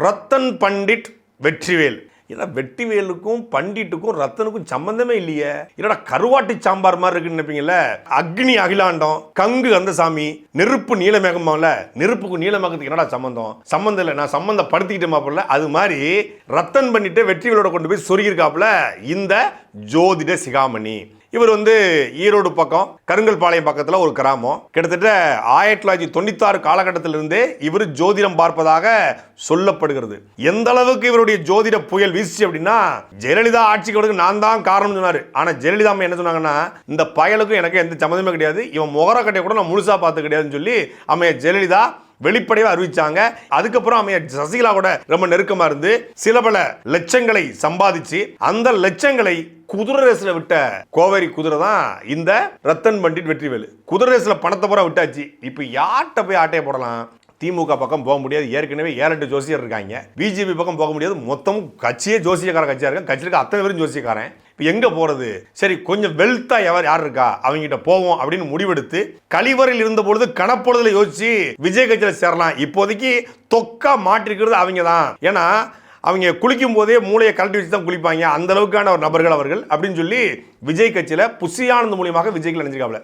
ரத்தன் பண்டிட் வெற்றிவேல். ஏன்னா வெற்றிவேலுக்கும் பண்டிட்டுக்கும் ரத்தனுக்கும் சம்பந்தமே இல்லையே. இல்லடா கருவாட்டி சாம்பார் மாதிரி இருக்குன்னு நினைப்பீங்கல்ல. அக்னி அகிலாண்டம், கங்கு கந்தசாமி, நெருப்பு நீலமேகமால, நெருப்புக்கு நீலமேகத்துக்கு என்னடா சம்பந்தம்? சம்பந்தம் இல்லை, நான் சம்பந்தப்படுத்திக்கிட்டு மாப்பிள்ள. அது மாதிரி ரத்தன் பண்டிட்டு வெற்றிவேலோட கொண்டு போய் சொருகிருக்காப்புல இந்த ஜோதிட சிகாமணி. இவர் ஈரோடு பக்கம் கருங்கல்பாளையம் பக்கத்தில் ஒரு கிராமம். கிட்டத்தட்ட 1996 காலகட்டத்திலிருந்தே இவர் ஜோதிடம் பார்ப்பதாக சொல்லப்படுகிறது. எந்த அளவுக்கு இவருடைய ஜோதிட புயல் வீசிச்சு அப்படின்னா, ஜெயலலிதா ஆட்சிக்கு வரதுக்கு நான் தான் காரணம் சொன்னாரு. ஆனா ஜெயலலிதா என்ன சொன்னாங்கன்னா, இந்த பயலுக்கும் எனக்கு எந்த சம்மந்தமே கிடையாது, இவன் முகரக்கட்டையை கூட நான் முழுசா பார்த்து கிடையாதுன்னு சொல்லி அம்மையார் ஜெயலலிதா வெளிப்படையாக அறிவிச்சாங்க. அதுக்கப்புறம் அம்மையார் சசிகலா கூட ரொம்ப நெருக்கமா இருந்து சில பல லட்சங்களை சம்பாதிச்சு அந்த லட்சங்களை குதிரை ரேஸ்ல விட்ட கோவேரி குதிரை தான் இந்த ரத்தன் பண்டிட் வெற்றிவேலு. குதிரை ரேஸ்ல பணத்தை பூரா விட்டாச்சு. இப்ப யார்கிட்ட போய் ஆட்டையை போடலாம்? திமுக பக்கம் போக முடியாது, ஏற்கனவே 7-8 ஜோசியர் இருக்காங்க. பிஜேபி பக்கம் போக முடியாது, மொத்தம் கட்சியே ஜோசியக்கார கட்சியா இருக்காங்க. கட்சியில அத்தனை பேரும் ஜோசியக்காரன். இப்போ எங்க போறது? சரி, கொஞ்சம் வெல்த்தா யார் இருக்கா அவங்ககிட்ட போவோம் அப்படின்னு முடிவெடுத்து கழிவறையில் இருந்த பொழுது கணப்பொழுதுல யோசிச்சு விஜய் கட்சியில சேரலாம். இப்போதைக்கு தொக்கா மாற்றிருக்கிறது அவங்க தான். ஏன்னா அவங்க குளிக்கும் போதே மூளையை கழட்டி வச்சு தான் குளிப்பாங்க, அந்த அளவுக்கான ஒரு நபர்கள் அவர்கள் அப்படின்னு சொல்லி விஜய் கட்சியில புஷி ஆனந்த் மூலியமாக விஜய்க்கு நினைச்சிருக்காப்ல.